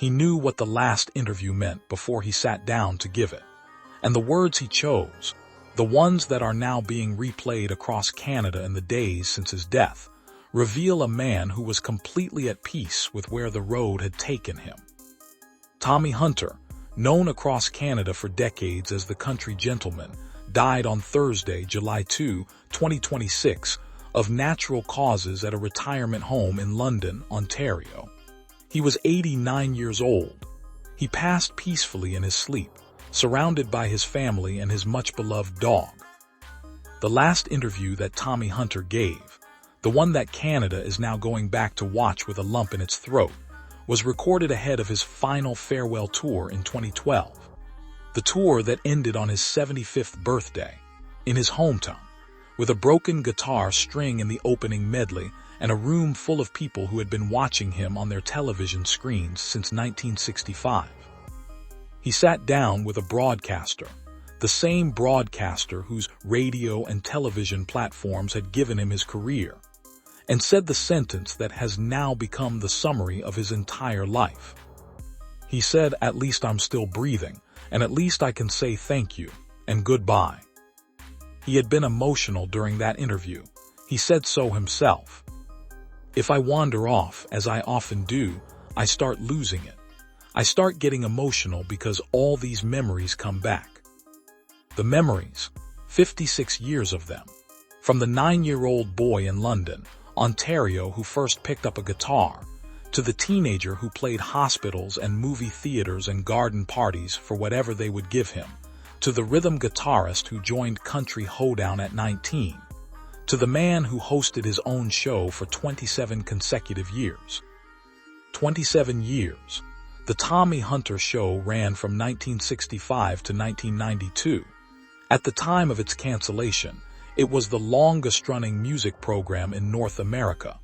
He knew what the last interview meant before he sat down to give it. And the words he chose, the ones that are now being replayed across Canada in the days since his death, reveal a man who was completely at peace with where the road had taken him. Tommy Hunter, known across Canada for decades as the country gentleman, died on Thursday, July 2, 2026, of natural causes at a retirement home in London, Ontario. He was 89 years old. He passed peacefully in his sleep, surrounded by his family and his much-beloved dog. The last interview that Tommy Hunter gave, the one that Canada is now going back to watch with a lump in its throat, was recorded ahead of his final farewell tour in 2012. The tour that ended on his 75th birthday, in his hometown, with a broken guitar string in the opening medley and a room full of people who had been watching him on their television screens since 1965. He sat down with a broadcaster, the same broadcaster whose radio and television platforms had given him his career, and said the sentence that has now become the summary of his entire life. He said, "At least I'm still breathing, and at least I can say thank you and goodbye." He had been emotional during that interview. He said so himself. "If I wander off, as I often do, I start losing it. I start getting emotional because all these memories come back." The memories, 56 years of them, from the 9-year-old boy in London, Ontario, who first picked up a guitar, to the teenager who played hospitals and movie theaters and garden parties for whatever they would give him, to the rhythm guitarist who joined Country Hoedown at 19, to the man who hosted his own show for 27 consecutive years. 27 years. The Tommy Hunter Show ran from 1965 to 1992. At the time of its cancellation, it was the longest-running music program in North America.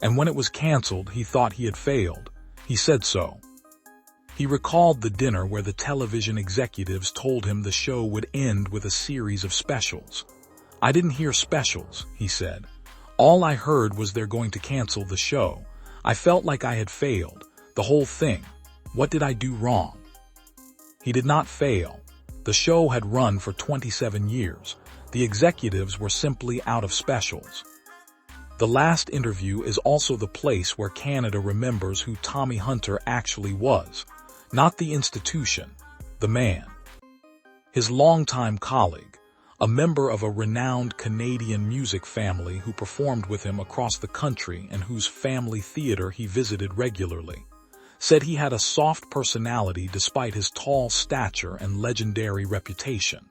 And when it was canceled, he thought he had failed. He said so. He recalled the dinner where the television executives told him the show would end with a series of specials. "I didn't hear specials," he said. "All I heard was they're going to cancel the show. I felt like I had failed. The whole thing. What did I do wrong?" He did not fail. The show had run for 27 years. The executives were simply out of specials. The last interview is also the place where Canada remembers who Tommy Hunter actually was, not the institution, the man. His longtime colleague, a member of a renowned Canadian music family who performed with him across the country and whose family theater he visited regularly, said he had a soft personality despite his tall stature and legendary reputation.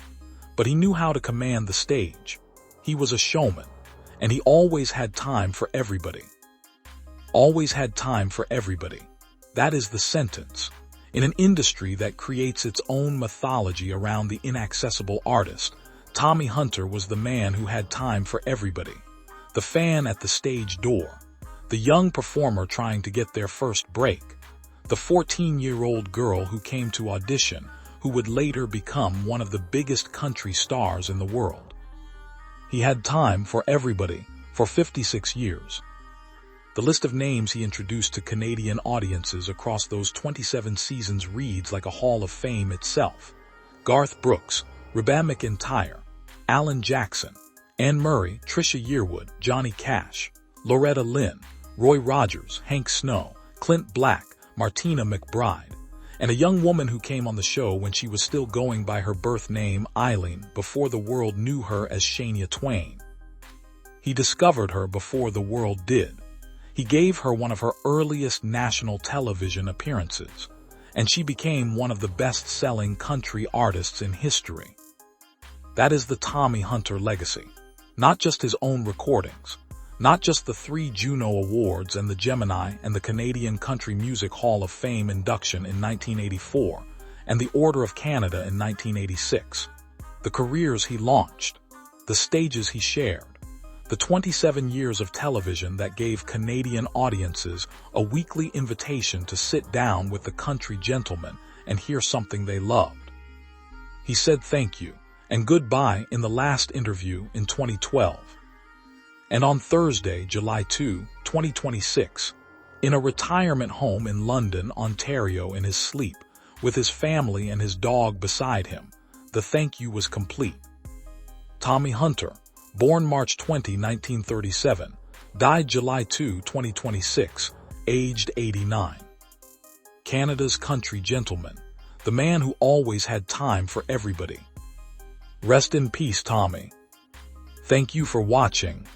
But he knew how to command the stage. He was a showman, and he always had time for everybody. Always had time for everybody. That is the sentence. In an industry that creates its own mythology around the inaccessible artist, Tommy Hunter was the man who had time for everybody. The fan at the stage door, the young performer trying to get their first break, the 14-year-old girl who came to audition, who would later become one of the biggest country stars in the world. He had time for everybody for 56 years. The list of names he introduced to Canadian audiences across those 27 seasons reads like a Hall of Fame itself. Garth Brooks, Reba McEntire, Alan Jackson, Anne Murray, Trisha Yearwood, Johnny Cash, Loretta Lynn, Roy Rogers, Hank Snow, Clint Black, Martina McBride, and a young woman who came on the show when she was still going by her birth name, Eileen, before the world knew her as Shania Twain. He discovered her before the world did. He gave her one of her earliest national television appearances, and she became one of the best-selling country artists in history. That is the Tommy Hunter legacy. Not just his own recordings, not just the 3 Juno Awards and the Gemini and the Canadian Country Music Hall of Fame induction in 1984 and the Order of Canada in 1986. The careers he launched, the stages he shared, the 27 years of television that gave Canadian audiences a weekly invitation to sit down with the country gentleman and hear something they loved. He said thank you and goodbye in the last interview in 2012. And on Thursday, July 2, 2026, in a retirement home in London, Ontario in his sleep, with his family and his dog beside him. The thank you was complete. Tommy Hunter, born March 20, 1937, died July 2, 2026, aged 89. Canada's country gentleman, the man who always had time for everybody. Rest in peace, Tommy. Thank you for watching.